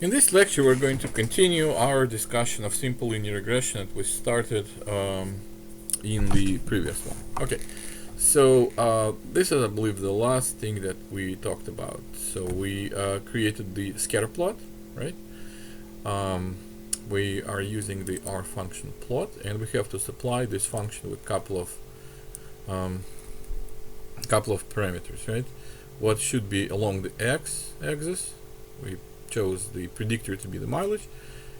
In this lecture, we're going to continue our discussion of simple linear regression that we started in the previous one. Okay, so this is, I believe, the last thing that we talked about. So we created the scatter plot, right? We are using the R function plot, and we have to supply this function with couple of parameters, right? What should be along the x-axis? We chose the predictor to be the mileage,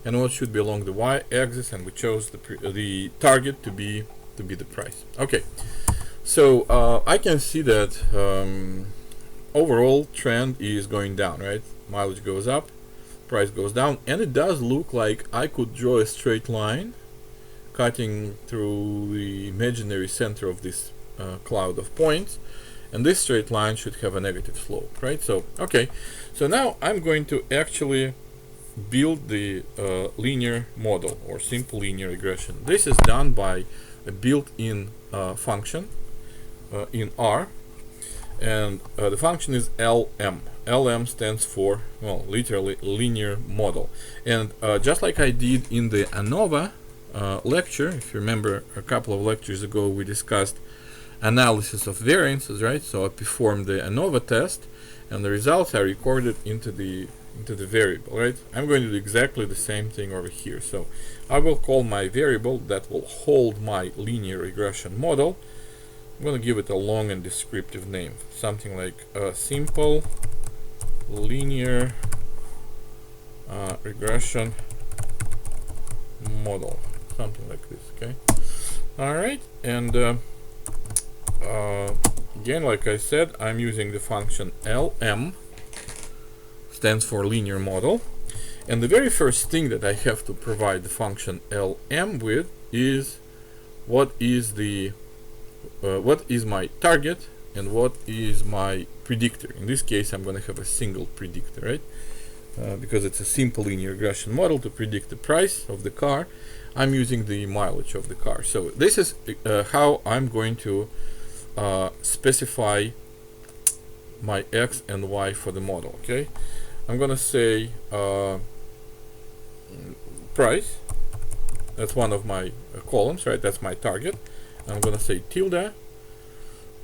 and what should be along the y-axis, and we chose the target to be the price. Okay, so I can see that overall trend is going down, right? Mileage goes up, price goes down, and it does look like I could draw a straight line cutting through the imaginary center of this cloud of points, and this straight line should have a negative slope, right? So okay, so now I'm going to actually build the linear model or simple linear regression. This is done by a built-in function in R, and the function is LM. LM stands for, well, literally linear model. And just like I did in the ANOVA lecture, if you remember a couple of lectures ago, we discussed analysis of variances, right? So I performed the ANOVA test, and the results are recorded into the variable, right? I'm going to do exactly the same thing over here. So I will call my variable that will hold my linear regression model. I'm going to give it a long and descriptive name, something like simple linear regression model, something like this. Okay, all right, and again, like I said, I'm using the function LM, stands for linear model, and the very first thing that I have to provide the function LM with is what is my target and what is my predictor. In this case, I'm going to have a single predictor, right? Because it's a simple linear regression model to predict the price of the car, I'm using the mileage of the car. So this is how I'm going to specify my x and y for the model. Okay, I'm gonna say price. That's one of my columns, right? That's my target. I'm gonna say tilde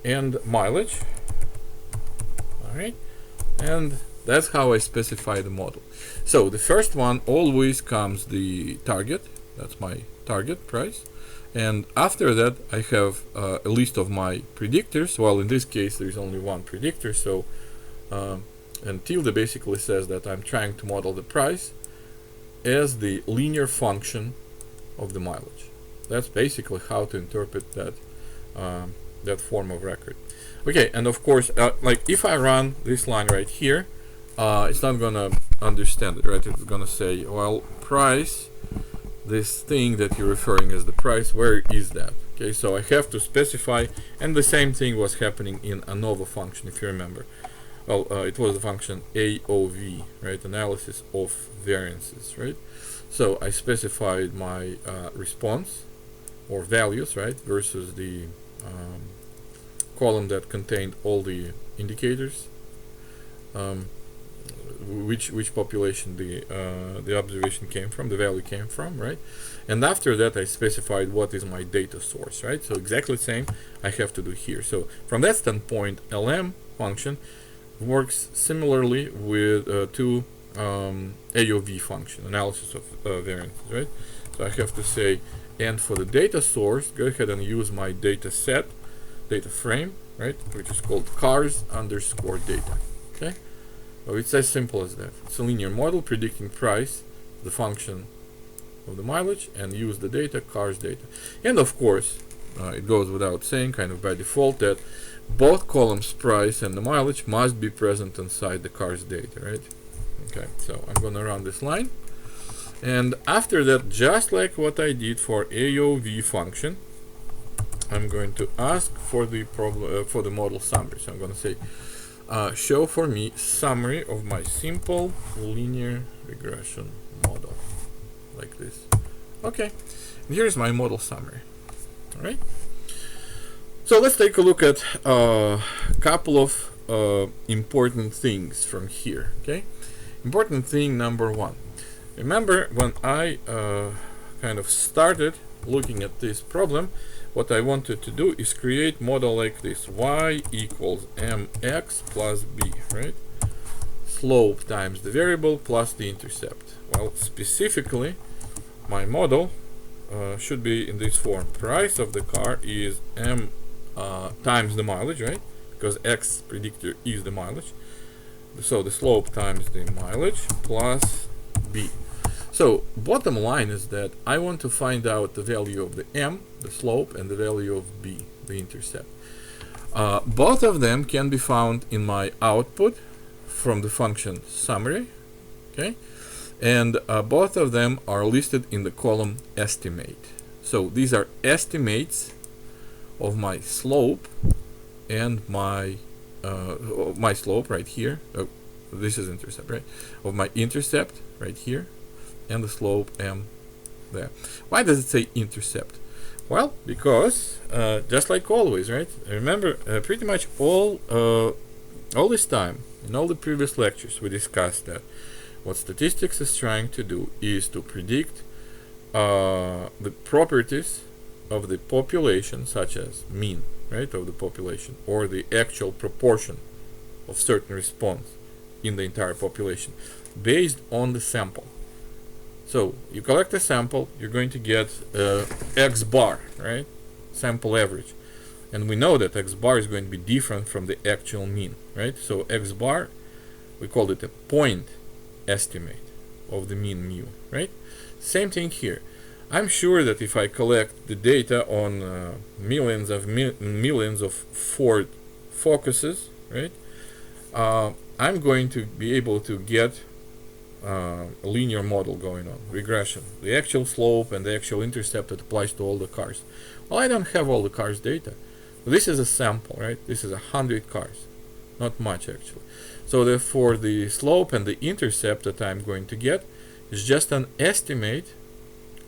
and mileage. All right, and that's how I specify the model. So the first one always comes the target. That's my target price. And after that, I have a list of my predictors. Well, in this case, there is only one predictor. So, and tilde basically says that I'm trying to model the price as the linear function of the mileage. That's basically how to interpret that that form of record. Okay, and of course, like if I run this line right here, it's not gonna understand it, right? It's gonna say, well, price. This thing that you're referring as the price, where is that? Okay, so I have to specify, and the same thing was happening in ANOVA function, if you remember. Well, it was the function AOV, right? Analysis of variances, right? So I specified my response or values, right, versus the column that contained all the indicators. Which population the observation came from, the value came from, right? And after that, I specified what is my data source, right? So exactly the same I have to do here. So from that standpoint, LM function works similarly with to AOV function, analysis of variances, right? So I have to say, and for the data source, go ahead and use my data set, data frame, right? Which is called cars underscore data, okay? So it's as simple as that. It's a linear model predicting price, the function of the mileage, and use the data, cars data. And of course, it goes without saying, kind of by default, that both columns, price and the mileage, must be present inside the cars data, right? Okay, so I'm going to run this line. And after that, just like what I did for AOV function, I'm going to ask for the for the model summary. So I'm going to say, show for me summary of my simple linear regression model, like this. Okay, and here's my model summary. All right, so let's take a look at a couple of important things from here. Okay, Important thing number one. Remember when I kind of started looking at this problem, what I wanted to do is create model like this: y equals mx plus b, right? Slope times the variable plus the intercept. Well, specifically, my model should be in this form. Price of the car is m times the mileage, right? Because x predictor is the mileage. So the slope times the mileage plus b. So bottom line is that I want to find out the value of the m, the slope, and the value of b, the intercept. Both of them can be found in my output from the function summary, okay? And both of them are listed in the column estimate. So these are estimates of my slope and my slope right here. Oh, this is intercept, right? Of my intercept right here, and the slope m there. Why does it say intercept? Well, because just like always, right? Remember, pretty much all this time in all the previous lectures we discussed that what statistics is trying to do is to predict the properties of the population, such as mean, right, of the population, or the actual proportion of certain response in the entire population, based on the sample. So you collect a sample, you're going to get x bar, right, sample average, and we know that x bar is going to be different from the actual mean, right? So x bar, we called it a point estimate of the mean mu, right? Same thing here. I'm sure that if I collect the data on millions of Ford Focuses, right, I'm going to be able to get a linear model going on, regression, the actual slope and the actual intercept that applies to all the cars. Well, I don't have all the cars data. This is a sample, right? This is 100 cars, not much actually. So therefore the slope and the intercept that I'm going to get is just an estimate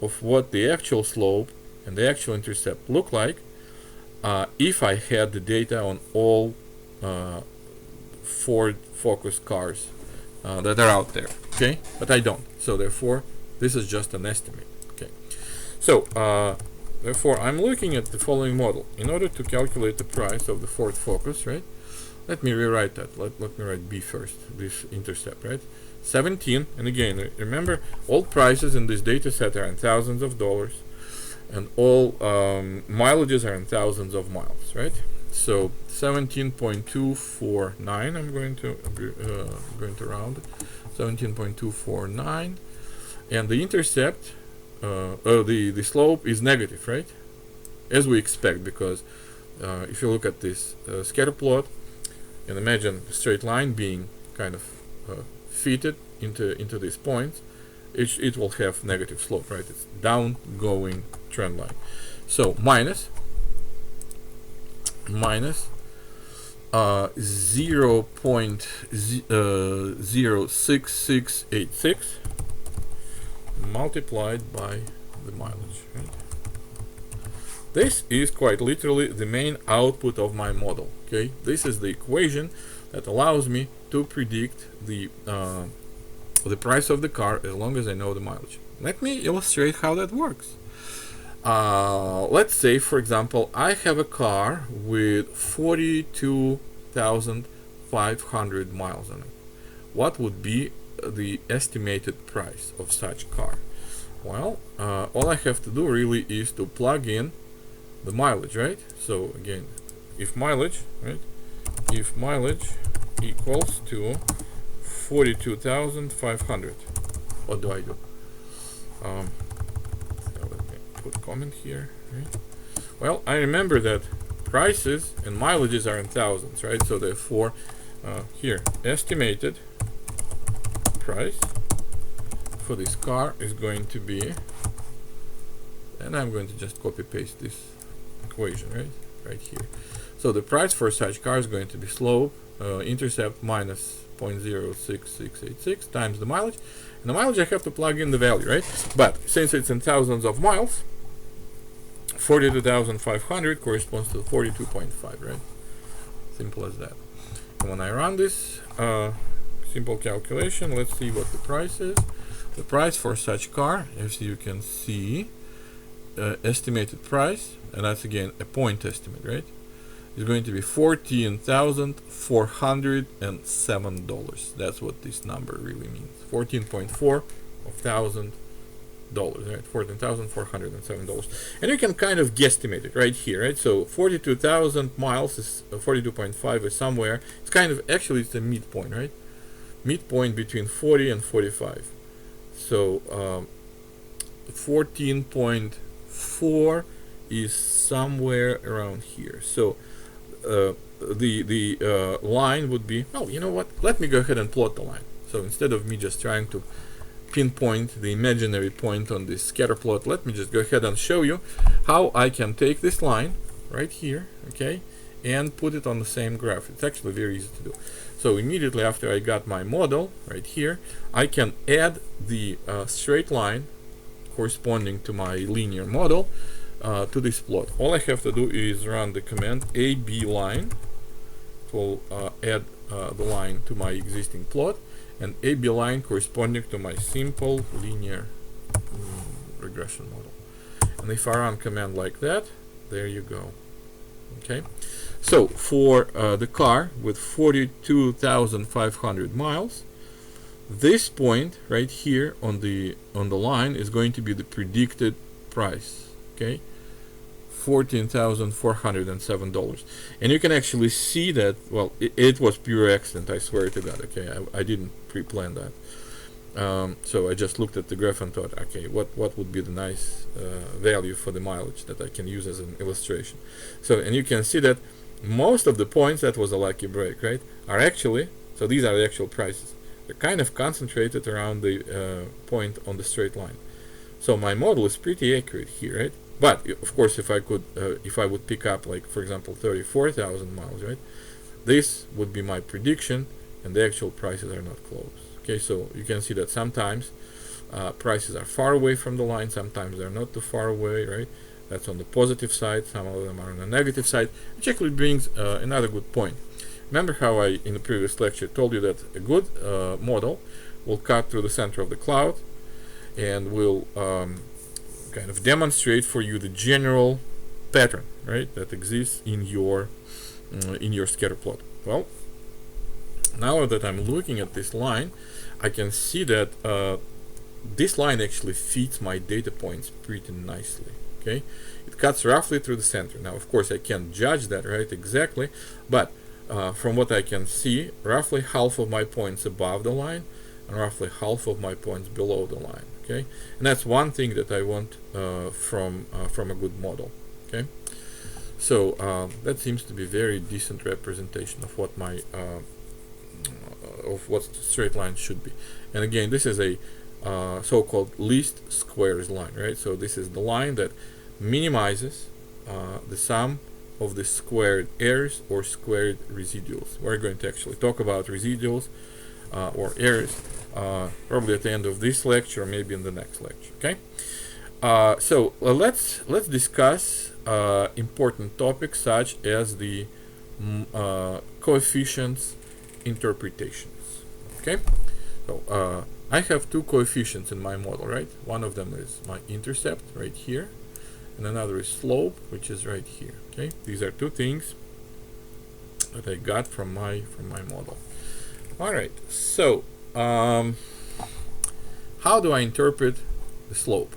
of what the actual slope and the actual intercept look like if I had the data on all Ford Focus cars that are out there, okay? But I don't, so therefore this is just an estimate, okay? So therefore I'm looking at the following model. In order to calculate the price of the Ford Focus, right, let me rewrite that. Let me write b first, this intercept, right? 17, and again, remember, all prices in this data set are in thousands of dollars, and all mileages are in thousands of miles, right? So 17.249, I'm going to round it, 17.249, and the intercept, the slope is negative, right? As we expect, because if you look at this scatter plot, and imagine a straight line being kind of fitted into these points, it will have negative slope, right? It's down going trend line. So minus 0.06686 multiplied by the mileage, right? This is quite literally the main output of my model, okay? This is the equation that allows me to predict the price of the car as long as I know the mileage. Let me illustrate how that works. Let's say, for example, I have a car with 42,500 miles on it. What would be the estimated price of such car? Well, all I have to do really is to plug in the mileage, right? So again, if mileage, right? If mileage equals to 42,500, what do I do? So let me put comment here, right? Well, I remember that prices and mileages are in thousands, right? So therefore, here, estimated price for this car is going to be, and I'm going to just copy paste this equation, right here. So the price for such car is going to be slope, intercept minus 0.06686 times the mileage, and the mileage I have to plug in the value, right? But since it's in thousands of miles, 42,500 corresponds to 42.5, right? Simple as that. And when I run this simple calculation. Let's see what the price is. The price for such car, as you can see, estimated price, and that's again a point estimate, right? Is going to be $14,407. That's what this number really means. 14.4 of $1,000, right? $14,407. And you can kind of guesstimate it right here, right? So 42,000 miles is 42.5 is somewhere. It's kind of actually it's the midpoint, right? Midpoint between 40 and 45. So 14.4 is somewhere around here. So the line would be, oh, you know what? Let me go ahead and plot the line. So instead of me just trying to pinpoint the imaginary point on this scatter plot, let me just go ahead and show you how I can take this line right here, okay, and put it on the same graph. It's actually very easy to do. So immediately after I got my model right here, I can add the straight line corresponding to my linear model to this plot. All I have to do is run the command AB line. It will add the line to my existing plot, and AB line corresponding to my simple linear regression model. And if I run command like that, there you go. Okay, so for the car with 42,500 miles, this point right here on the line is going to be the predicted price. Okay, $14,407. And you can actually see that, well, it was pure accident, I swear to God. Okay, I didn't pre-plan that. So I just looked at the graph and thought, okay, what would be the nice value for the mileage that I can use as an illustration. So, and you can see that most of the points, that was a lucky break, right, are actually, so these are the actual prices. They're kind of concentrated around the point on the straight line. So my model is pretty accurate here, right? But of course, if I would pick up, like, for example, 34,000 miles, right, this would be my prediction, and the actual prices are not close. Okay, so you can see that sometimes prices are far away from the line, sometimes they're not too far away, right? That's on the positive side. Some of them are on the negative side, which actually brings another good point. Remember how I, in the previous lecture, told you that a good model will cut through the center of the cloud and will kind of demonstrate for you the general pattern, right, that exists in your scatter plot. Well, now that I'm looking at this line, I can see that this line actually fits my data points pretty nicely. Okay, it cuts roughly through the center. Now, of course, I can't judge that right exactly, but from what I can see, roughly half of my points above the line and roughly half of my points below the line. Okay, and that's one thing that I want from a good model. Okay, so that seems to be very decent representation of what my of what straight line should be. And again, this is a so-called least squares line, right? So this is the line that minimizes the sum of the squared errors or squared residuals. We're going to actually talk about residuals or errors probably at the end of this lecture, or maybe in the next lecture. Okay, so let's discuss important topics such as the coefficients interpretations. Okay, so I have two coefficients in my model, right? One of them is my intercept right here, and another is slope, which is right here. Okay, these are two things that I got from my model. All right, so how do I interpret the slope?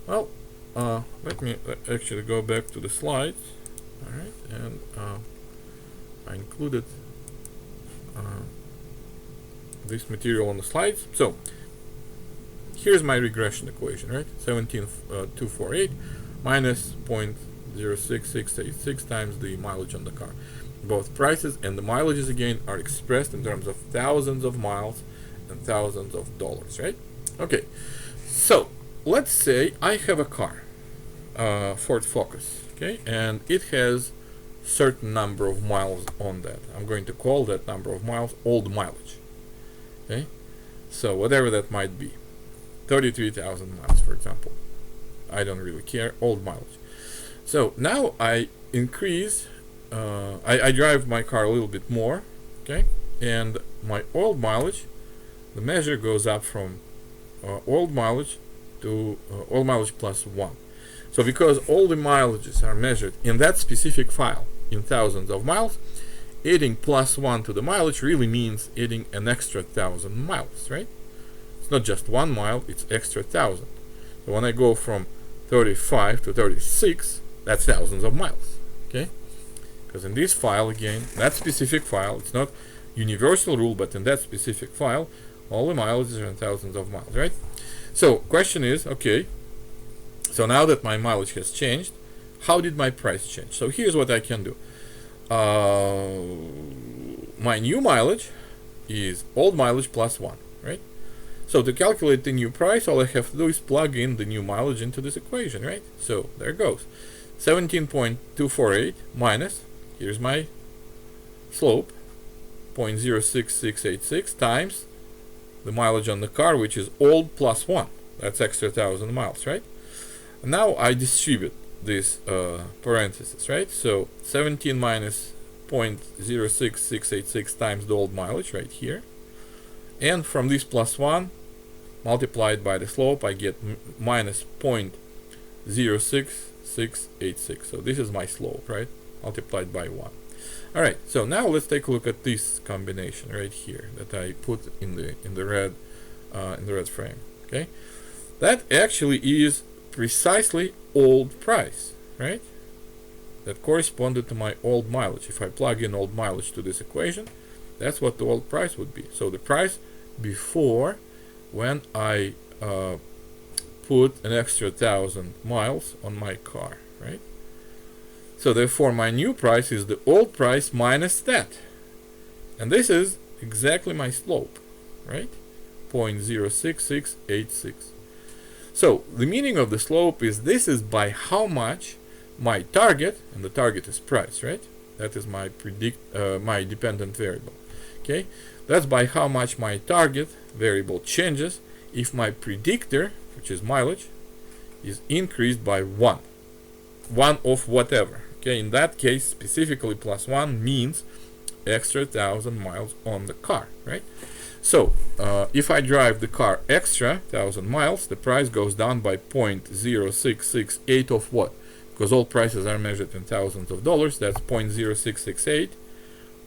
Well, let me actually go back to the slides. All right, and I included this material on the slides. So here's my regression equation, right? 17,248 minus 0.06686 times the mileage on the car. Both prices and the mileages again are expressed in terms of thousands of miles and thousands of dollars, right? Okay, so let's say I have a car, Ford Focus, okay, and it has certain number of miles on that. I'm going to call that number of miles old mileage. Okay, so whatever that might be, 33,000 miles, for example. I don't really care, old mileage. So now I increase, I drive my car a little bit more, okay, and my old mileage, the measure goes up from old mileage to old mileage plus 1. So because all the mileages are measured in that specific file in thousands of miles, adding plus 1 to the mileage really means adding an extra 1,000 miles, right? It's not just 1 mile, it's extra 1,000. So when I go from 35 to 36, that's thousands of miles, okay? Because in this file, again, that specific file, it's not universal rule, but in that specific file, all the mileages are in thousands of miles, right? So question is, okay, so now that my mileage has changed, how did my price change? So here's what I can do. My new mileage is old mileage plus 1, right? So to calculate the new price, all I have to do is plug in the new mileage into this equation, right? So there it goes. 17.248 minus, here's my slope, 0.06686 times the mileage on the car, which is old plus 1. That's extra 1,000 miles, right? And now I distribute this parentheses, right? So 17 minus 0.06686 times the old mileage right here. And from this plus 1 multiplied by the slope, I get minus 0.06686. So this is my slope, right? Multiplied by 1. Alright, so now let's take a look at this combination right here that I put in the red frame. Okay, that actually is precisely old price, right? That corresponded to my old mileage. If I plug in old mileage to this equation, that's what the old price would be. So the price before, when I put an extra 1,000 miles on my car, right? So therefore my new price is the old price minus that. And this is exactly my slope, right? 0.06686. So the meaning of the slope is this is by how much my target, and the target is price, right? That is my my dependent variable. Okay, that's by how much my target variable changes if my predictor, which is mileage, is increased by 1 of whatever. Okay, in that case specifically plus 1 means extra 1,000 miles on the car, right? So if I drive the car extra 1,000 miles, the price goes down by 0.0668 of what? Because all prices are measured in thousands of dollars. That's 0.0668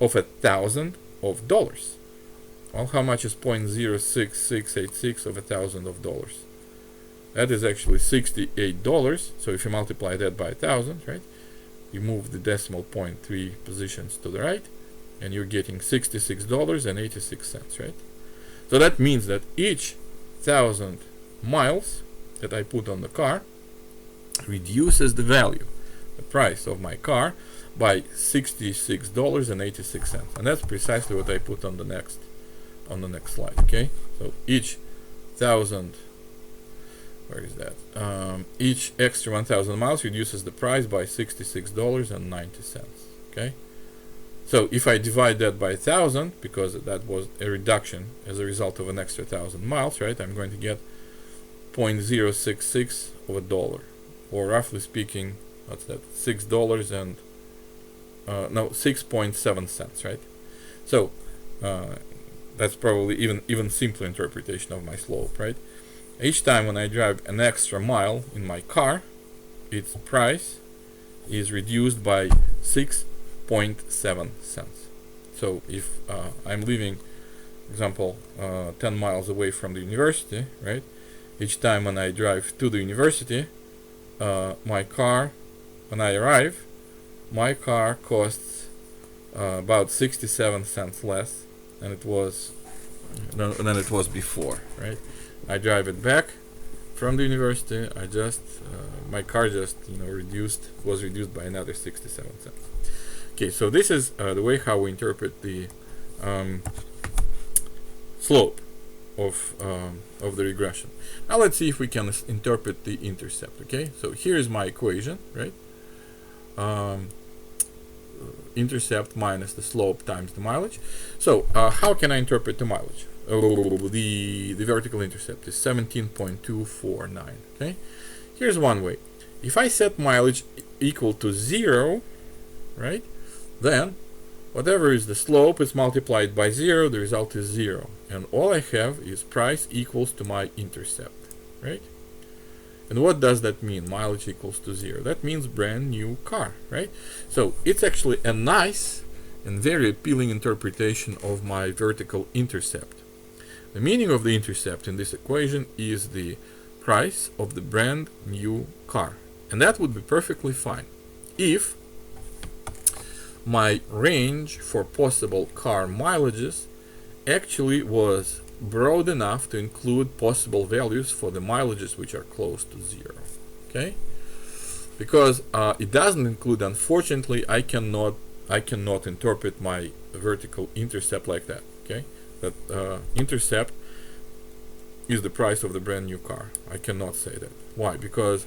of 1,000 of dollars. Well, how much is 0.06686 of 1,000 of dollars? That is actually $68. So if you multiply that by 1,000, right? You move the decimal point 3 positions to the right, and you're getting $66.86, right? So that means that each 1,000 miles that I put on the car reduces the value, the price of my car, by $66.86, and that's precisely what I put on the next slide. Okay, so each 1,000, where is that? Each extra 1,000 miles reduces the price by $66.90. Okay, so if I divide that by 1,000, because that was a reduction as a result of an extra 1,000 miles, right? I'm going to get 0.066 of a dollar, or roughly speaking, what's that? $6.7 cents, right? So that's probably even simpler interpretation of my slope, right? Each time when I drive an extra mile in my car, its price is reduced by 6.7 cents. So if I'm living, for example, 10 miles away from the university, right? Each time when I drive to the university, my car, when I arrive, my car costs about 67 cents less than it was before, right? I drive it back from the university. I just my car just was reduced by another 67 cents. Okay, so this is the way how we interpret the slope of the regression. Now let's see if we can interpret the intercept. Okay, so here's my equation, right? Intercept minus the slope times the mileage. So how can I interpret the mileage? The vertical intercept is 17.249. Okay, here's one way. If I set mileage equal to 0, right, then whatever is the slope is multiplied by 0, the result is 0. And all I have is price equals to my intercept, right? And what does that mean, mileage equals to 0? That means brand new car, right? So it's actually a nice and very appealing interpretation of my vertical intercept. The meaning of the intercept in this equation is the price of the brand new car. And that would be perfectly fine if my range for possible car mileages actually was broad enough to include possible values for the mileages which are close to 0. Okay? Because it doesn't include, unfortunately, I cannot interpret my vertical intercept like that. Okay? That intercept is the price of the brand new car. I cannot say that. Why? Because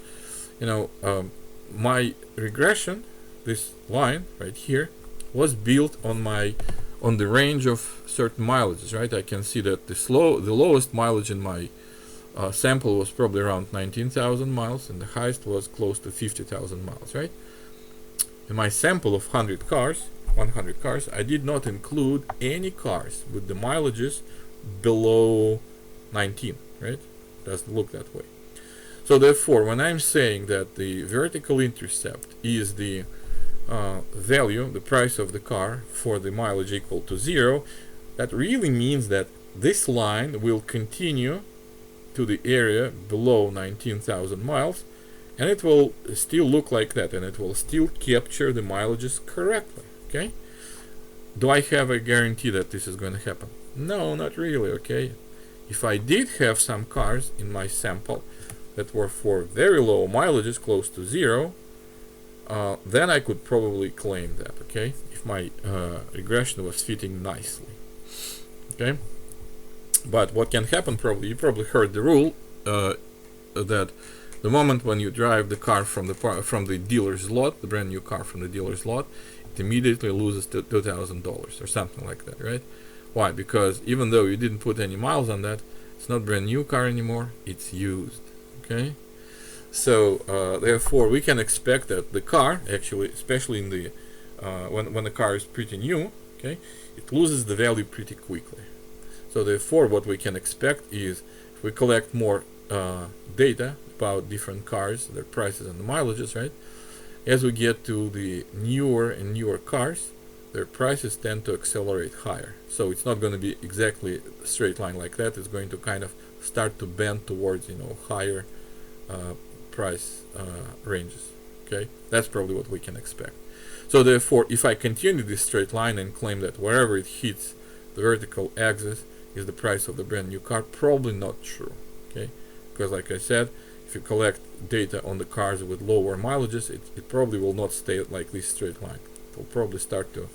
my regression, this line right here, was built on the range of certain mileages, right? I can see that the lowest mileage in my sample was probably around 19,000 miles, and the highest was close to 50,000 miles, right? In my sample of 100 cars, I did not include any cars with the mileages below 19, right? Doesn't look that way. So therefore, when I'm saying that the vertical intercept is the value, the price of the car for the mileage equal to 0, that really means that this line will continue to the area below 19,000 miles, and it will still look like that, and it will still capture the mileages correctly. Okay? Do I have a guarantee that this is going to happen? No, not really. Okay? If I did have some cars in my sample that were for very low mileages, close to 0, then I could probably claim that, okay, if my regression was fitting nicely. Okay, but what can happen, you probably heard the rule that the moment when you drive the car from the dealer's lot, the brand new car from the dealer's lot, it immediately loses to $2,000 or something like that, right? Why? Because even though you didn't put any miles on that, it's not brand new car anymore, it's used. Okay, so therefore we can expect that the car, actually, especially in the when the car is pretty new, okay, it loses the value pretty quickly. So therefore what we can expect is, if we collect more data about different cars, their prices and the mileages, right, as we get to the newer and newer cars, their prices tend to accelerate higher. So it's not going to be exactly a straight line like that. It's going to kind of start to bend towards higher price ranges. Okay, that's probably what we can expect. So therefore, if I continue this straight line and claim that wherever it hits the vertical axis is the price of the brand new car, probably not true. Okay, because like I said, if you collect data on the cars with lower mileages, it probably will not stay like this straight line. It will probably start to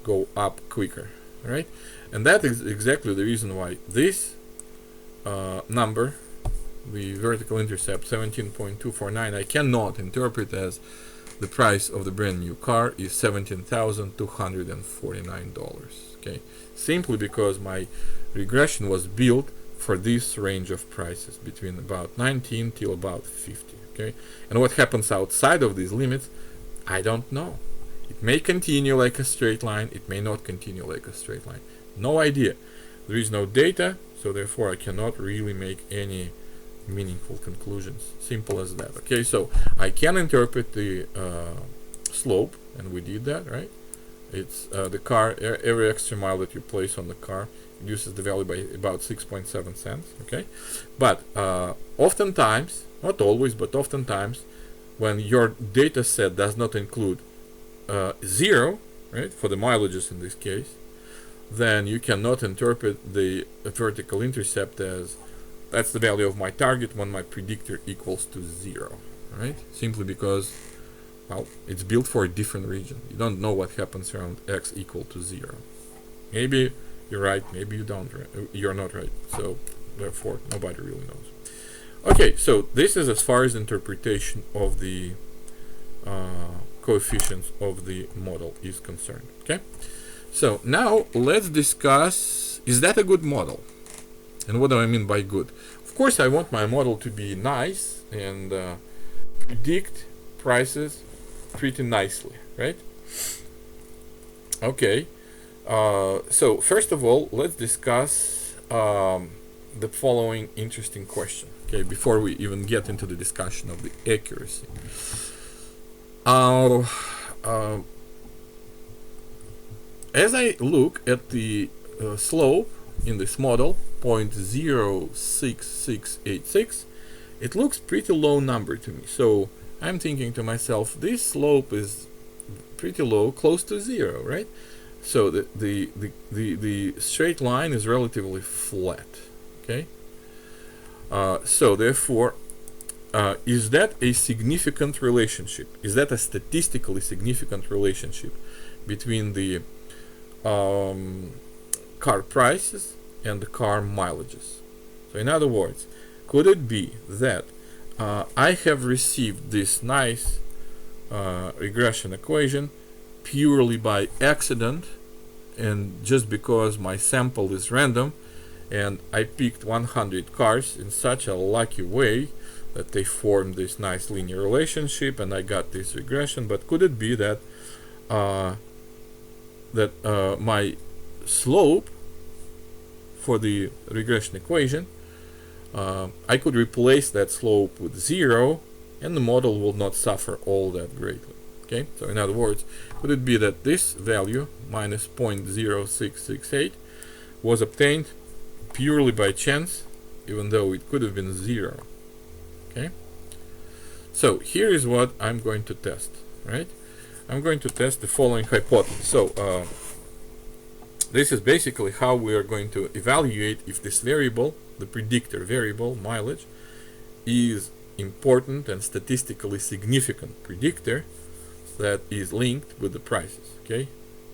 go up quicker. All right, and that is exactly the reason why this number, the vertical intercept 17.249, I cannot interpret as the price of the brand new car is $17,249. Okay, simply because my regression was built for this range of prices between about 19 till about 50. Okay, and what happens outside of these limits, I don't know. It may continue like a straight line, it may not continue like a straight line. No idea. There is no data, so therefore I cannot really make any meaningful conclusions. Simple as that. Okay, so I can interpret the slope, and we did that, right? It's the car, every extra mile that you place on the car reduces the value by about 6.7 cents. Okay, but oftentimes, not always, but oftentimes, when your data set does not include 0, right, for the mileages in this case, then you cannot interpret the vertical intercept as that's the value of my target when my predictor equals to 0, right? Simply because, well, it's built for a different region. You don't know what happens around x equal to 0. Maybe you're right, maybe you don't. You're not right. So therefore, nobody really knows. Okay, so this is as far as interpretation of the coefficients of the model is concerned. Okay, so now let's discuss, is that a good model? And what do I mean by good? Of course, I want my model to be nice and predict prices pretty nicely, right? Okay. So first of all, let's discuss the following interesting question. Okay, before we even get into the discussion of the accuracy. Uh, as I look at the slope in this model, 0.06686, it looks pretty low number to me. So I'm thinking to myself, this slope is pretty low, close to 0, right? So the straight line is relatively flat. Okay. So therefore, is that a significant relationship? Is that a statistically significant relationship between the car prices and the car mileages? So in other words, could it be that I have received this nice regression equation purely by accident, and just because my sample is random, and I picked 100 cars in such a lucky way that they formed this nice linear relationship and I got this regression? But could it be that my slope for the regression equation, I could replace that slope with 0 and the model will not suffer all that greatly? Okay, so in other words, could it be that this value, minus 0.0668, was obtained purely by chance, even though it could have been 0? Okay, so here is what I'm going to test, right? I'm going to test the following hypothesis. So this is basically how we are going to evaluate if this variable, the predictor variable, mileage, is important and statistically significant predictor that is linked with the prices. Okay,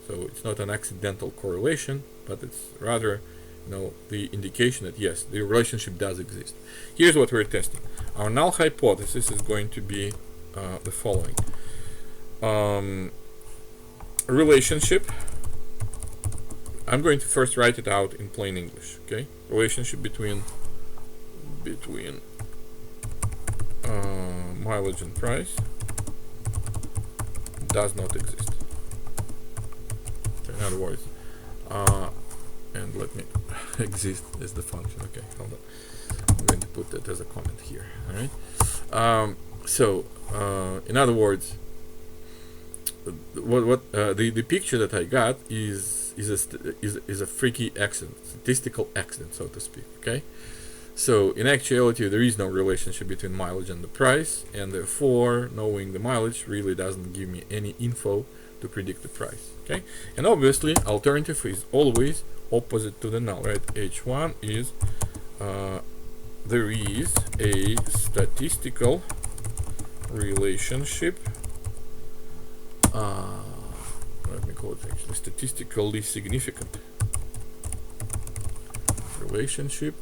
so it's not an accidental correlation, but it's rather, the indication that yes, the relationship does exist. Here's what we're testing. Our null hypothesis is going to be the following: relationship. I'm going to first write it out in plain English. Okay, relationship between mileage and price does not exist. So in other words, and let me exist as the function. Okay, hold on. I'm going to put that as a comment here. All right. In other words, the picture that I got is a freaky accident, statistical accident, so to speak. Okay. So in actuality, there is no relationship between mileage and the price, and therefore knowing the mileage really doesn't give me any info to predict the price. Okay, and obviously alternative is always opposite to the null, right? H1 is there is a statistical relationship. Let me call it actually statistically significant relationship.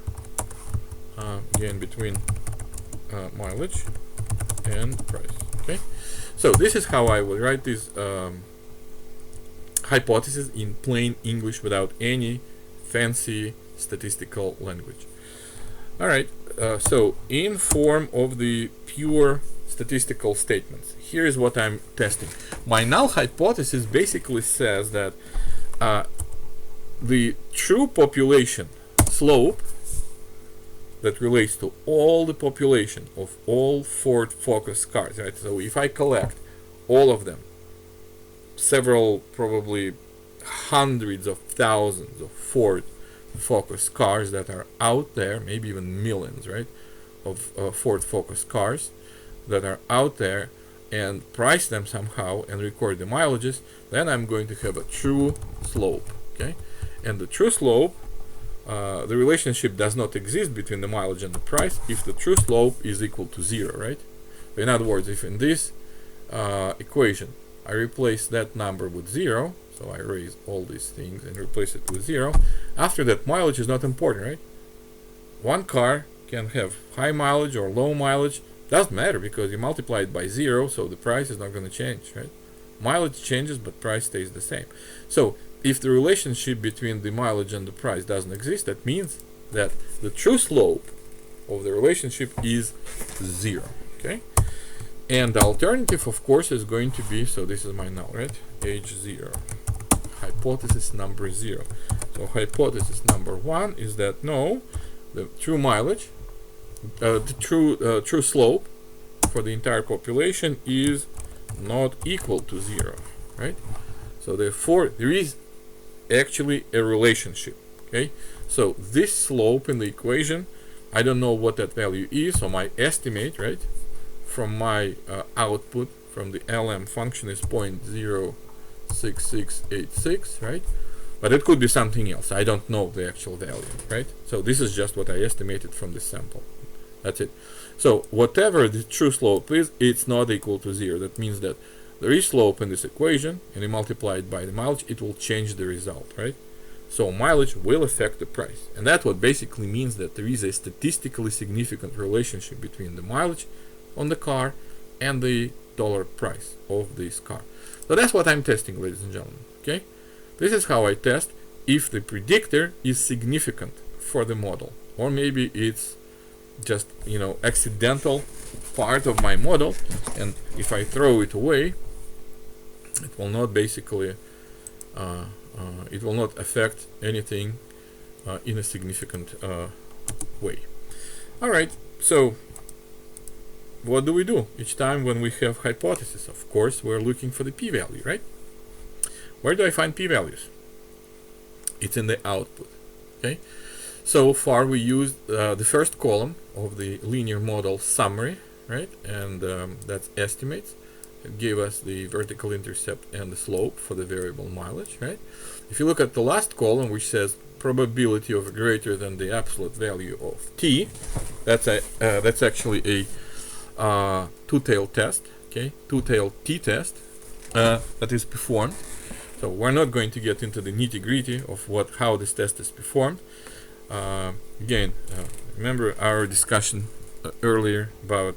Again, between mileage and price. Okay, so this is how I will write this hypothesis in plain English without any fancy statistical language. All right, so in form of the pure statistical statements, here is what I'm testing. My null hypothesis basically says that the true population slope that relates to all the population of all Ford Focus cars, right? So if I collect all of them, several, probably hundreds of thousands of Ford Focus cars that are out there, maybe even millions, right, of Ford Focus cars that are out there, and price them somehow and record the mileages, then I'm going to have a true slope. Okay, and the true slope, the relationship does not exist between the mileage and the price if the true slope is equal to 0, right? In other words, if in this equation I replace that number with 0, so I erase all these things and replace it with 0, after that mileage is not important, right? One car can have high mileage or low mileage, doesn't matter because you multiply it by 0, so the price is not going to change, right? Mileage changes but price stays the same. So if the relationship between the mileage and the price doesn't exist, that means that the true slope of the relationship is 0. Okay, and the alternative, of course, is going to be, so this is my null, right? H0 hypothesis number 0. So hypothesis number 1 is that no, the true mileage, the true slope for the entire population is not equal to 0, right? So therefore there is actually a relationship. Okay, so this slope in the equation, I don't know what that value is, so my estimate, right, from my output from the LM function is 0.06686, right? But it could be something else. I don't know the actual value, right? So this is just what I estimated from this sample. That's it. So whatever the true slope is, it's not equal to 0. That means that there is slope in this equation, and you multiply it by the mileage, it will change the result, right? So mileage will affect the price. And that's what basically means that there is a statistically significant relationship between the mileage on the car and the dollar price of this car. So that's what I'm testing, ladies and gentlemen. Okay, this is how I test if the predictor is significant for the model, or maybe it's just, you know, accidental part of my model, and if I throw it away, it will not basically it will not affect anything in a significant way. All right, so what do we do each time when we have hypothesis? Of course, we're looking for the p-value, right? Where do I find p-values? It's in the output. Okay, so far we used the first column of the linear model summary, right? And that's estimates. It gave us the vertical intercept and the slope for the variable mileage, right? If you look at the last column, which says probability of greater than the absolute value of t, that's actually a two-tailed test, okay, two-tailed t-test that is performed. So we're not going to get into the nitty-gritty of how this test is performed. Again, remember our discussion earlier about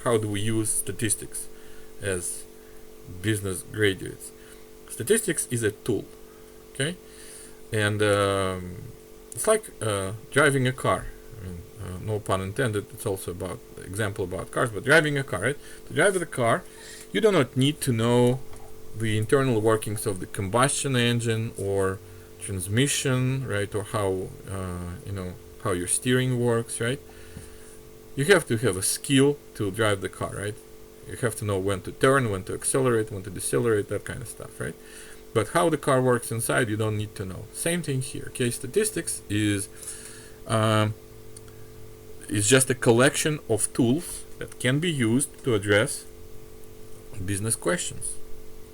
how do we use statistics as business graduates. Statistics is a tool, okay, and it's like driving a car. I mean, no pun intended. It's also about example about cars, but driving a car, right? To drive the car, you do not need to know the internal workings of the combustion engine or transmission, right? Or how you know, how your steering works, right? You have to have a skill to drive the car, right? You have to know when to turn, when to accelerate, when to decelerate, that kind of stuff, right? But how the car works inside, you don't need to know. Same thing here. Okay, statistics is just a collection of tools that can be used to address business questions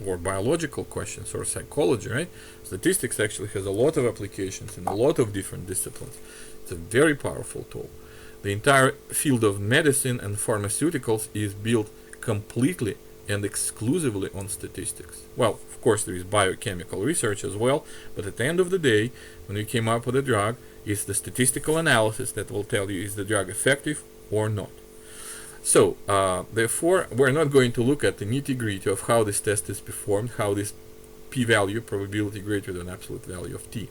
or biological questions or psychology, right? Statistics actually has a lot of applications in a lot of different disciplines. It's a very powerful tool. The entire field of medicine and pharmaceuticals is built completely and exclusively on statistics. Well, of course there is biochemical research as well, but at the end of the day, when we came up with a drug, it's the statistical analysis that will tell you is the drug effective or not. So therefore we're not going to look at the nitty-gritty of how this test is performed, how this p-value, probability greater than absolute value of t,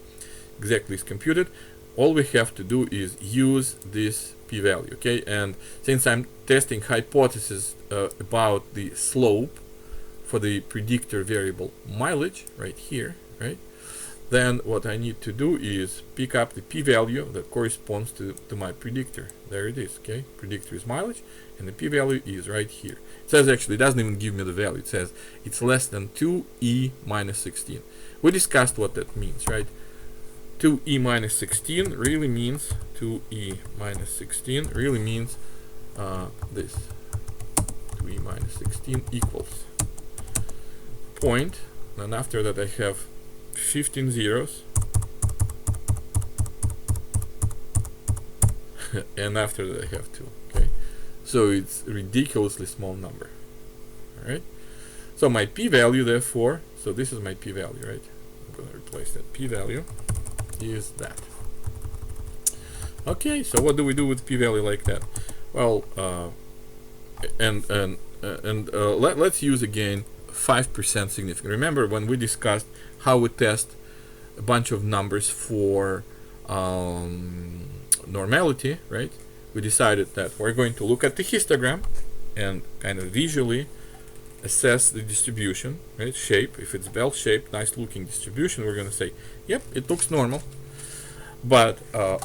exactly is computed. All we have to do is use this p-value, okay? And since I'm testing hypothesis about the slope for the predictor variable mileage right here, right? Then what I need to do is pick up the p-value that corresponds to my predictor. There it is, okay? Predictor is mileage, and the p-value is right here. It says actually, it doesn't even give me the value. It says it's less than 2e minus 16. We discussed what that means, right? 2e minus 16 really means 2e minus 16 really means this. 2e minus 16 equals point, and after that I have 15 zeros and after that I have 2. Okay, so it's a ridiculously small number. All right, so my p-value, therefore, so this is my p-value, right? I'm going to replace that p-value is that. Okay, so what do we do with p-value like that? Well, let's use again 5% significant. Remember when we discussed how we test a bunch of numbers for normality, right? We decided that we're going to look at the histogram and kind of visually assess the distribution, right? Shape. If it's well-shaped, nice-looking distribution, we're going to say, yep, it looks normal. But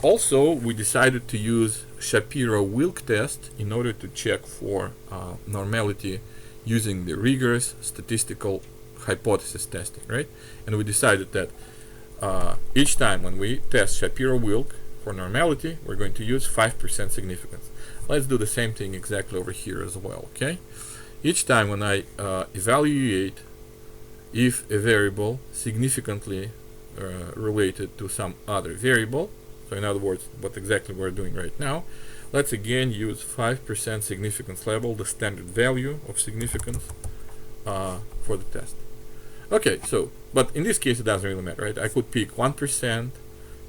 also, we decided to use Shapiro-Wilk test in order to check for normality using the rigorous statistical hypothesis testing, right? And we decided that each time when we test Shapiro-Wilk for normality, we're going to use 5% significance. Let's do the same thing exactly over here as well, okay? Each time when I evaluate if a variable significantly related to some other variable, so in other words, what exactly we're doing right now, let's again use 5% significance level, the standard value of significance for the test. Okay, so, but in this case it doesn't really matter, right? I could pick 1%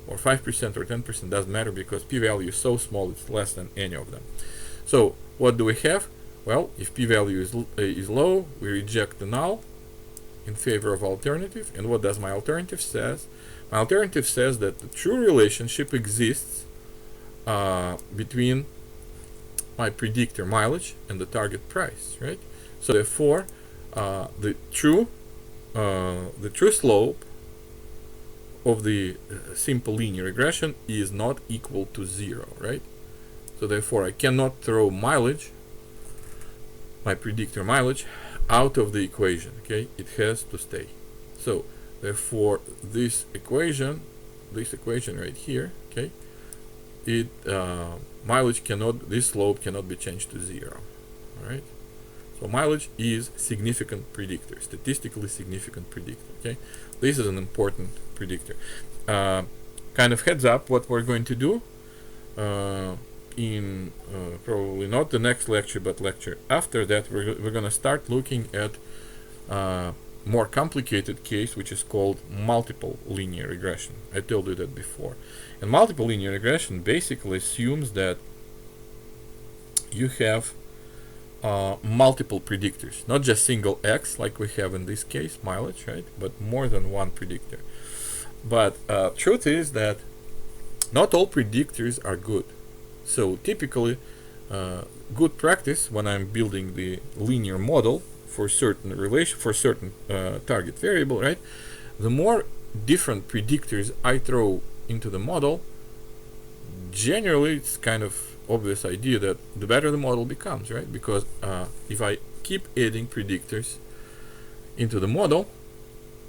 or 5% or 10%, doesn't matter because p-value is so small, it's less than any of them. So what do we have? Well, if p-value is low, we reject the null in favor of alternative. And what does my alternative says? My alternative says that the true relationship exists between my predictor mileage and the target price, right? So therefore, the true slope of the simple linear regression is not equal to 0, right? So therefore, I cannot throw mileage, my predictor mileage, out of the equation, okay? It has to stay. So therefore, this equation right here, okay, it mileage cannot, this slope cannot be changed to 0. All right. So mileage is significant predictor, statistically significant predictor. Okay, this is an important predictor. Kind of heads up what we're going to do in probably not the next lecture, but lecture after that. We're going to start looking at more complicated case, which is called multiple linear regression. I told you that before. And multiple linear regression basically assumes that you have multiple predictors, not just single x like we have in this case, mileage, right? But more than one predictor. But truth is that not all predictors are good. So typically, good practice when I'm building the linear model for certain target variable, right? The more different predictors I throw into the model, generally it's kind of obvious idea that the better the model becomes, right? Because if I keep adding predictors into the model,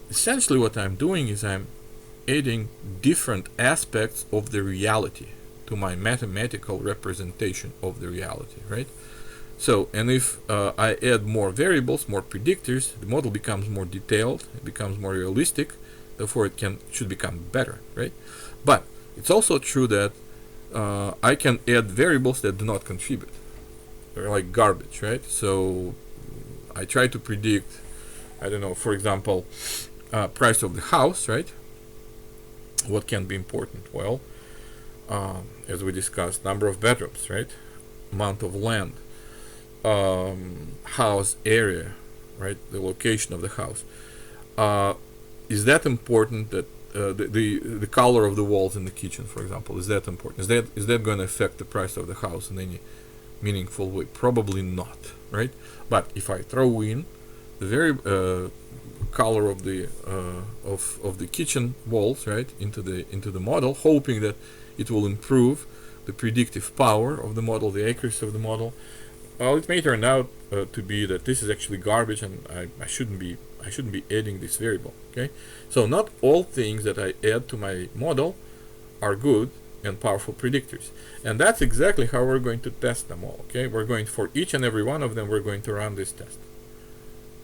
essentially what I'm doing is I'm adding different aspects of the reality to my mathematical representation of the reality, right? So, and if I add more variables, more predictors, the model becomes more detailed, it becomes more realistic, therefore it should become better, right? But it's also true that I can add variables that do not contribute. They're like garbage, right? So I try to predict, I don't know, for example, price of the house, right? What can be important? Well, as we discussed, number of bedrooms, right? Amount of land, house area, right? The location of the house. Is that important that the color of the walls in the kitchen, for example, is that important? Is that going to affect the price of the house in any meaningful way? Probably not, right? But if I throw in the very color of the kitchen walls, right, into the model, hoping that it will improve the predictive power of the model, the accuracy of the model, well, it may turn out to be that this is actually garbage, and I shouldn't be adding this variable. Okay, so not all things that I add to my model are good and powerful predictors, and that's exactly how we're going to test them all. Okay, we're going, for each and every one of them, we're going to run this test.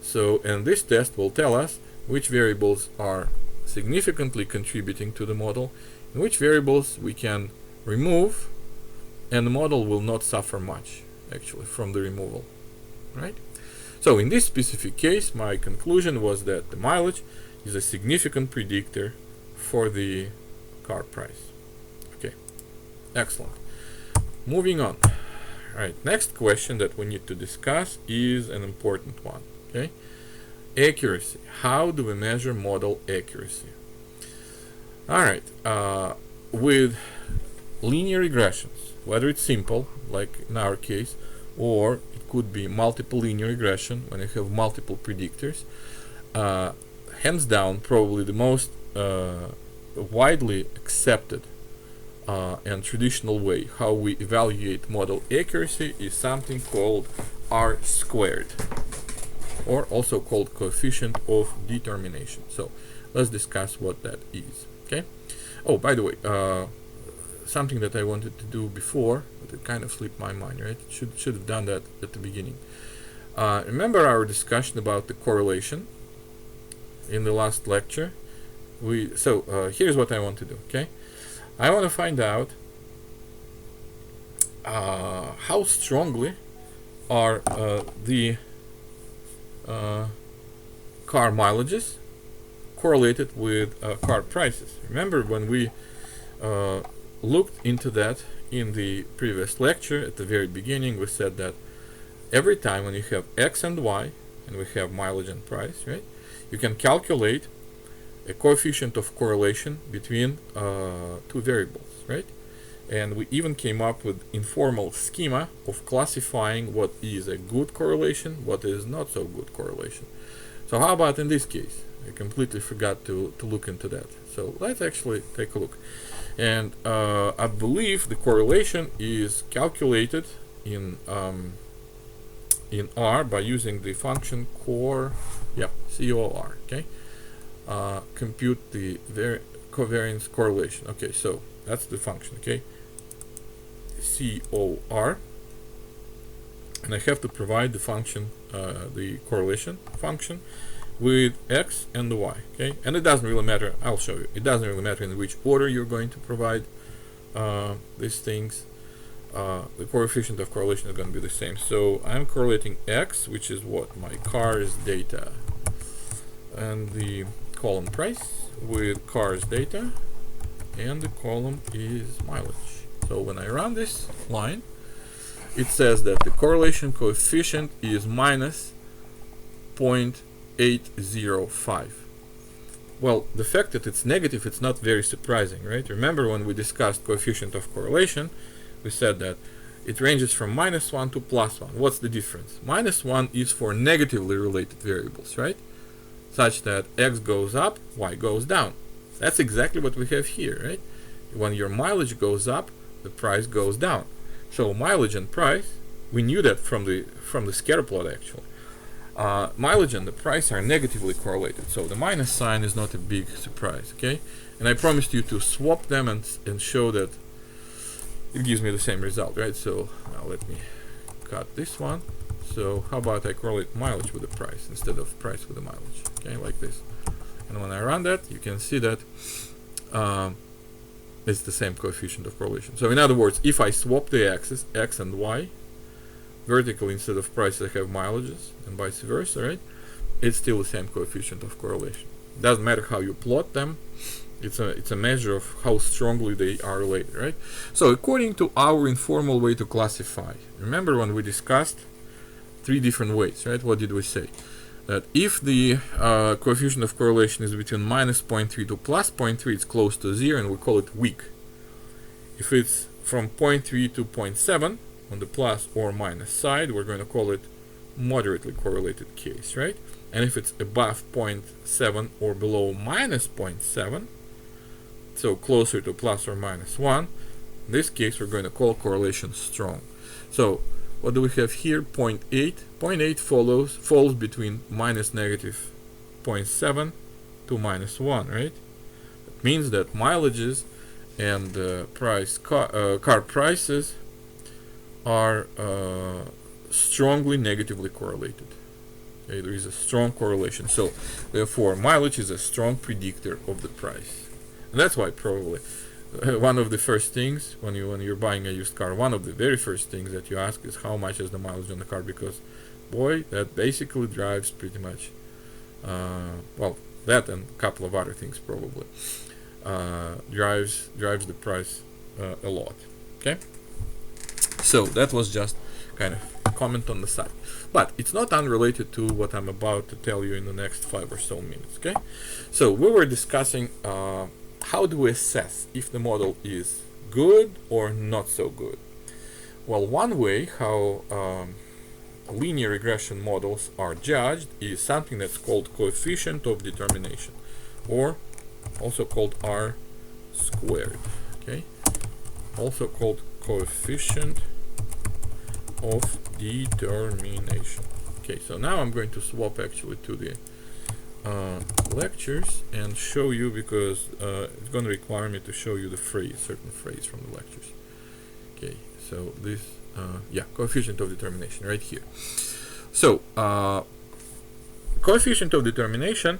So, and this test will tell us which variables are significantly contributing to the model and which variables we can remove, and the model will not suffer much actually from the removal, right? So in this specific case, my conclusion was that the mileage is a significant predictor for the car price. Okay, excellent. Moving on. All right, next question that we need to discuss is an important one. Okay, accuracy. How do we measure model accuracy? All right, with linear regressions, whether it's simple, like in our case, or it could be multiple linear regression when you have multiple predictors. Hands down, probably the most widely accepted and traditional way how we evaluate model accuracy is something called R squared, or also called coefficient of determination. So let's discuss what that is. Okay. Oh, by the way, something that I wanted to do before, but it kind of slipped my mind, right? Should have done that at the beginning. Remember our discussion about the correlation in the last lecture? Here's what I want to do. Okay, I want to find out how strongly are the car mileages correlated with car prices. Remember when we looked into that in the previous lecture at the very beginning, we said that every time when you have X and Y and we have mileage and price, right, you can calculate a coefficient of correlation between two variables, right? And we even came up with informal schema of classifying what is a good correlation, what is not so good correlation. So how about in this case? I completely forgot to look into that. So let's actually take a look. And I believe the correlation is calculated in R by using the function COR, COR, okay? Compute the covariance correlation. Okay, so that's the function, okay? COR, and I have to provide the function, the correlation function with X and the Y, okay? And it doesn't really matter, I'll show you, it doesn't really matter in which order you're going to provide these things. The coefficient of correlation is going to be the same. So I'm correlating X, which is what? My car's data, and the column price with car's data, and the column is mileage. So when I run this line, it says that the correlation coefficient is minus 0.805. Well, the fact that it's negative, it's not very surprising, right? Remember when we discussed coefficient of correlation, we said that it ranges from -1 to +1. What's the difference? -1 is for negatively related variables, right? Such that X goes up, Y goes down. That's exactly what we have here, right? When your mileage goes up, the price goes down. So mileage and price, we knew that from the scatter plot actually. Mileage and the price are negatively correlated, so the minus sign is not a big surprise, okay? And I promised you to swap them and show that it gives me the same result, right? So now let me cut this one. So how about I correlate mileage with the price instead of price with the mileage, okay, like this. And when I run that, you can see that it's the same coefficient of correlation. So in other words, if I swap the axes, X and Y, vertically instead of price I have mileages, and vice versa, right? It's still the same coefficient of correlation. Doesn't matter how you plot them, it's a measure of how strongly they are related, right? So according to our informal way to classify, remember when we discussed 3 different ways, right? What did we say? That if the coefficient of correlation is between -0.3 to +0.3, it's close to 0, and we call it weak. If it's from 0.3 to 0.7, on the plus or minus side, we're going to call it moderately correlated case, right? And if it's above 0.7 or below -0.7, so closer to plus or minus 1, in this case we're going to call correlation strong. So what do we have here? 0.8. 0.8 falls between -0.7 to -1, right? It means that mileages and car prices are strongly negatively correlated. Okay, there is a strong correlation. So therefore mileage is a strong predictor of the price. And that's why probably one of the first things when you're buying a used car, one of the very first things that you ask is how much is the mileage on the car, because boy, that basically drives pretty much well, that and a couple of other things probably drives the price a lot. Okay, so that was just kind of a comment on the side, but it's not unrelated to what I'm about to tell you in the next 5 or so minutes. Okay, so we were discussing how do we assess if the model is good or not so good. Well, one way how linear regression models are judged is something that's called coefficient of determination, or also called R squared. Okay, also called coefficient of determination. Okay, so now I'm going to swap actually to the lectures and show you, because it's going to require me to show you the phrase, certain phrase from the lectures. Okay, so this, yeah, coefficient of determination right here. So, coefficient of determination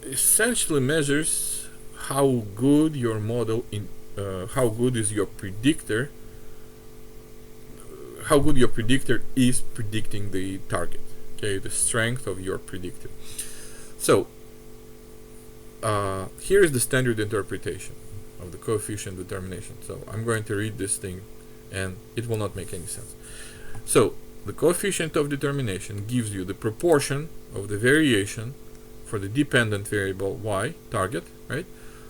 essentially measures how good your model how good is your predictor, how good your predictor is predicting the target. Okay, the strength of your predictor. So, here is the standard interpretation of the coefficient determination. So I'm going to read this thing and it will not make any sense. So the coefficient of determination gives you the proportion of the variation for the dependent variable y, target, right?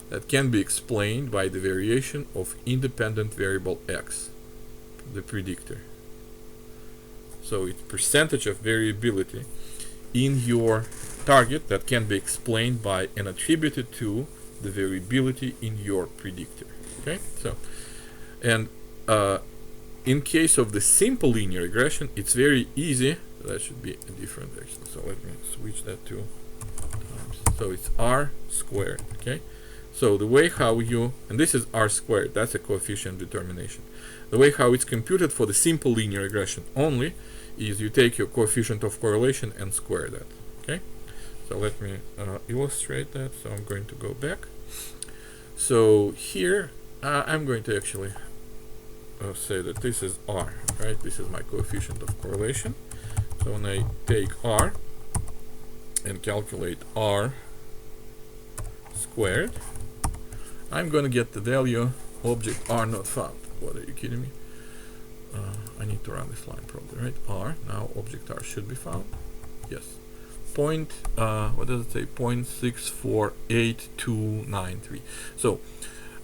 That can be explained by the variation of independent variable x, the predictor. So it's percentage of variability in your target that can be explained by and attributed to the variability in your predictor. Okay, so, and in case of the simple linear regression, it's very easy. That should be a different actually. So let me switch that to times. So it's R squared. Okay, so the way how you, and this is R squared, that's a coefficient determination. The way how it's computed for the simple linear regression only is you take your coefficient of correlation and square that. Okay, so let me illustrate that. So I'm going to go back. So here I'm going to actually say that this is R, right? This is my coefficient of correlation. So when I take R and calculate R squared, I'm going to get the value object R not found. What, are you kidding me? I need to run this line probably, right? R, now object R should be found. Yes. What does it say? 0.648293. So,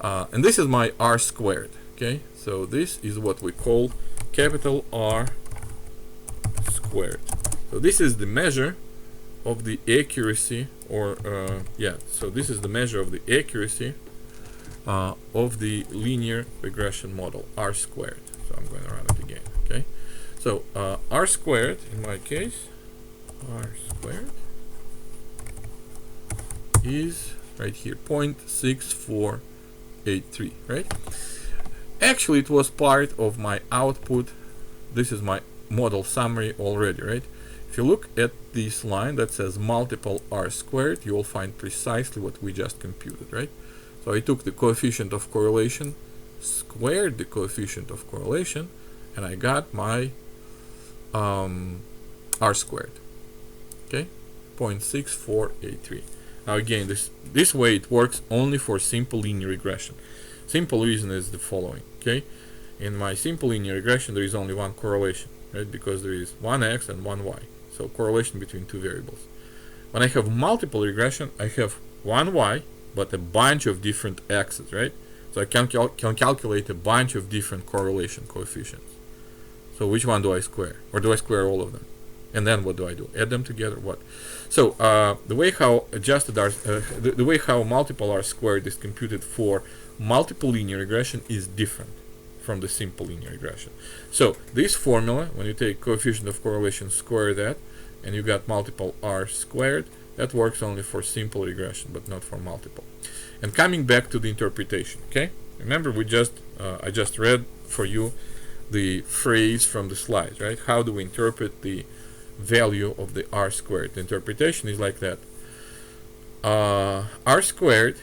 and this is my R squared. Okay, so this is what we call capital R squared. So this is the measure of the accuracy, or yeah, so this is the measure of the accuracy of the linear regression model, R squared. So I'm going to run it again. Okay, so R squared in my case, R squared is right here, 0.6483, right? Actually, it was part of my output. This is my model summary already, right? If you look at this line that says multiple R squared, you will find precisely what we just computed, right? So I took the coefficient of correlation, squared the coefficient of correlation, and I got my R squared. Okay, 0.6483. Now again, this way it works only for simple linear regression. Simple reason is the following. Okay, in my simple linear regression there is only one correlation, right? Because there is one x and one y. So correlation between two variables. When I have multiple regression, I have one y but a bunch of different x's, right? So I can calculate a bunch of different correlation coefficients. So which one do I square? Or do I square all of them? And then what do I do? Add them together? What? So the way how adjusted R, the way how multiple R squared is computed for multiple linear regression is different from the simple linear regression. So this formula, when you take coefficient of correlation, square that, and you got multiple R squared, that works only for simple regression, but not for multiple. And coming back to the interpretation, okay? Remember, we just I just read for you the phrase from the slides, right? How do we interpret the value of the R squared? The interpretation is like that. R squared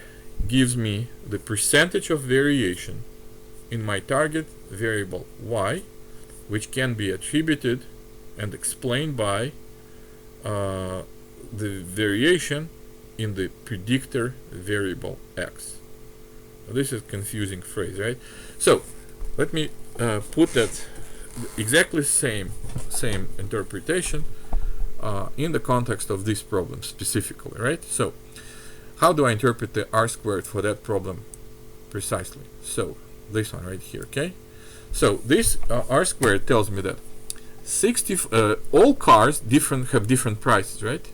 gives me the percentage of variation in my target variable y, which can be attributed and explained by the variation in the predictor variable x. Now, this is a confusing phrase, right? So let me put that exactly same interpretation in the context of this problem specifically, right? So how do I interpret the R squared for that problem precisely? So this one right here. Okay, so this r squared tells me that all cars have different prices, right?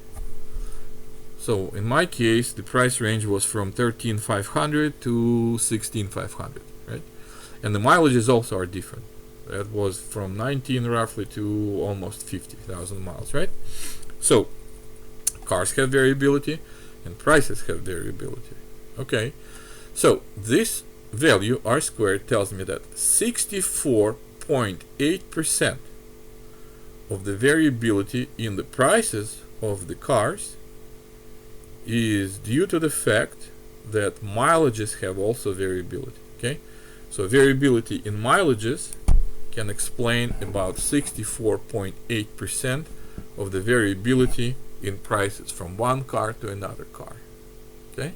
So in my case, the price range was from 13,500 to 16,500, right? And the mileages also are different. That was from 19 roughly to almost 50,000 miles, right? So cars have variability and prices have variability. Okay, so this value r squared tells me that 64.8% of the variability in the prices of the cars is due to the fact that mileages have also variability. Okay, so variability in mileages can explain about 64.8% of the variability in prices from one car to another car. Okay,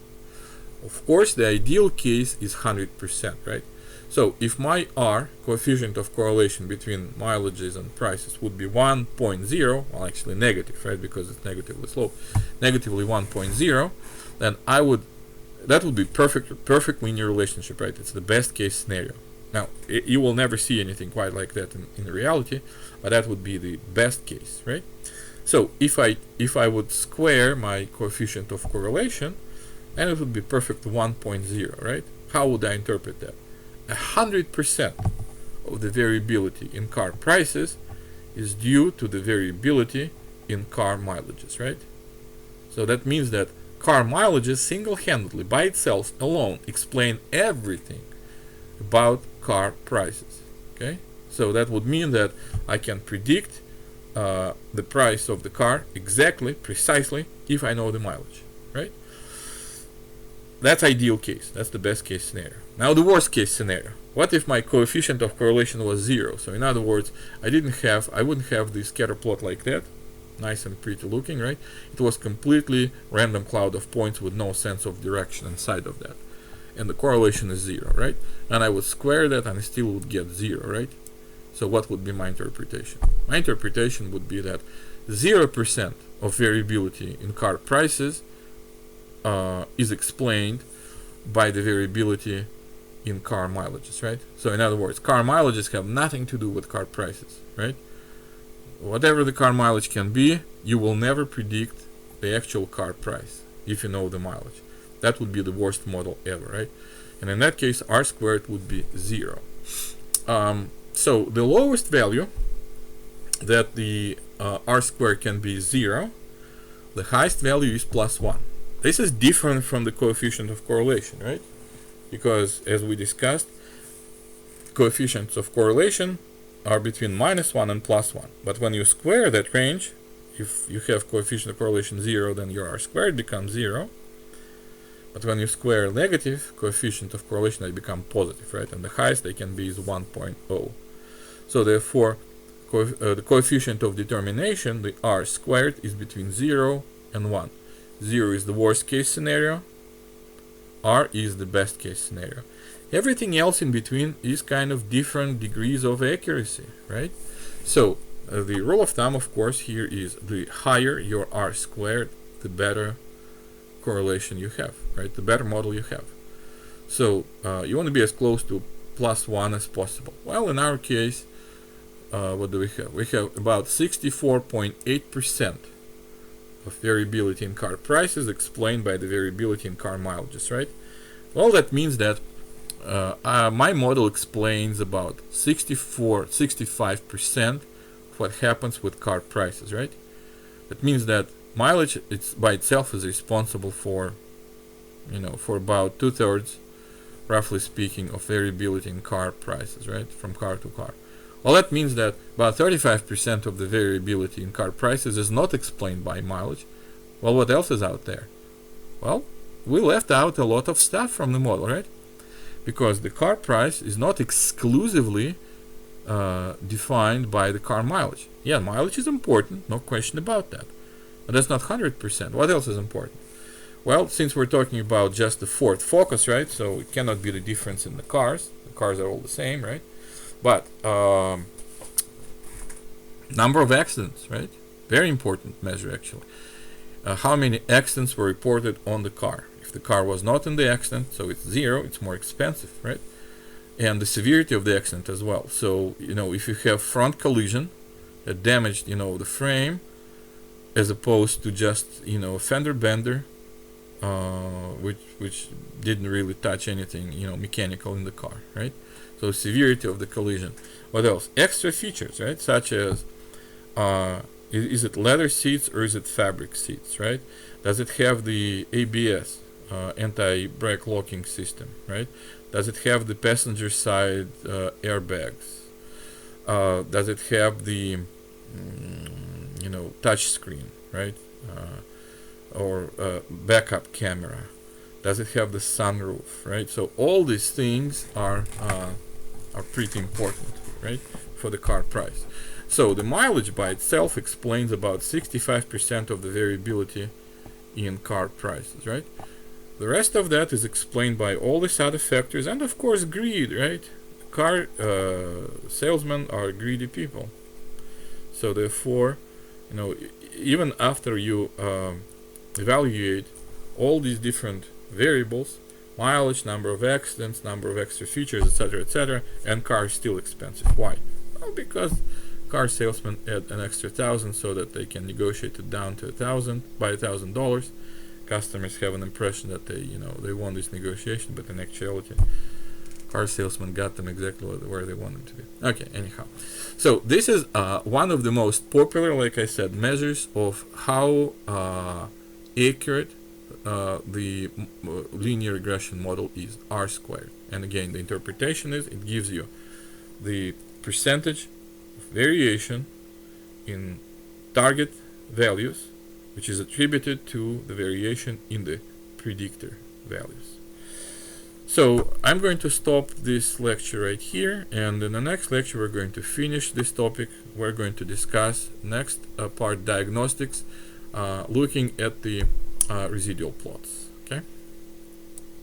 of course the ideal case is 100%, right? So if my R, coefficient of correlation between mileages and prices, would be 1.0, well actually negative, right, because it's negatively sloped, negatively 1.0, then that would be perfect linear relationship, right? It's the best case scenario. Now you will never see anything quite like that in reality, but that would be the best case, right? So if I would square my coefficient of correlation, then it would be perfect 1.0, right? How would I interpret that? 100% of the variability in car prices is due to the variability in car mileages, right? So that means that car mileages single-handedly, by itself alone, explain everything about car prices. Okay, so that would mean that I can predict the price of the car precisely, if I know the mileage, right? That's ideal case. That's the best case scenario. Now the worst case scenario. What if my coefficient of correlation was 0? So in other words, I wouldn't have the scatter plot like that, nice and pretty looking, right? It was completely random cloud of points with no sense of direction inside of that, and the correlation is 0, right? And I would square that and I still would get 0, right? So what would be my interpretation? My interpretation would be that 0% of variability in car prices is explained by the variability in car mileages, right? So in other words, car mileages have nothing to do with car prices, right? Whatever the car mileage can be, you will never predict the actual car price if you know the mileage. That would be the worst model ever, right? And in that case, r squared would be 0. So the lowest value that the r squared can be 0, the highest value is +1. This is different from the coefficient of correlation, right? Because as we discussed, coefficients of correlation are between -1 and +1. But when you square that range, if you have coefficient of correlation 0, then your r squared becomes 0. But when you square negative coefficient of correlation, they become positive, right? And the highest they can be is 1.0. So therefore, the coefficient of determination, the r squared, is between 0 and 1. 0 is the worst case scenario. R is the best case scenario. Everything else in between is kind of different degrees of accuracy, right? So the rule of thumb, of course, here is the higher your r squared, the better correlation you have, right? The better model you have. So you want to be as close to +1 as possible. Well, in our case, what do we have? We have about 64.8% of variability in car prices explained by the variability in car mileages, right? Well, that means that my model explains about 65% of what happens with car prices, right? That means that mileage, it's by itself is responsible for, for about 2/3, roughly speaking, of variability in car prices, right? From car to car. Well, that means that about 35% of the variability in car prices is not explained by mileage. Well, what else is out there? Well, we left out a lot of stuff from the model, right? Because the car price is not exclusively defined by the car mileage. Yeah, mileage is important, no question about that. But that's not 100%. What else is important? Well, since we're talking about just the Ford Focus, right? So it cannot be the difference in the cars. The cars are all the same, right? But number of accidents, right? Very important measure, actually. How many accidents were reported on the car? If the car was not in the accident, so it's 0, it's more expensive, right? and the severity of the accident as well. So, you know, if you have front collision that damaged, you know, the frame, as opposed to just, you know, a fender bender, which didn't really touch anything, you know, mechanical in the car, right? So severity of the collision. What else? Extra features, right? Such as, is it leather seats or is it fabric seats, right? Does it have the ABS, anti-brake locking system, right? Does it have the passenger side airbags? Does it have the, you know, touch screen, right? Or backup camera? Does it have the sunroof, right? So all these things are pretty important, right, for the car price. So the mileage by itself explains about 65% of the variability in car prices, right? The rest of that is explained by all these other factors, and of course greed, right? Car salesmen are greedy people. So therefore, you know, even after you evaluate all these different variables, mileage, number of accidents, number of extra features, etc., and car is still expensive. Why? Well, because car salesmen add an extra $1,000 so that they can negotiate it down to $1,000 by $1,000. Customers have an impression that they won this negotiation, but in actuality, car salesman got them exactly where they want them to be. Okay, anyhow, so this is one of the most popular, like I said, measures of how accurate the linear regression model is, R-squared. And again, the interpretation is it gives you the percentage of variation in target values, which is attributed to the variation in the predictor values. So I'm going to stop this lecture right here, and in the next lecture we're going to finish this topic. We're going to discuss next part, diagnostics, looking at the residual plots.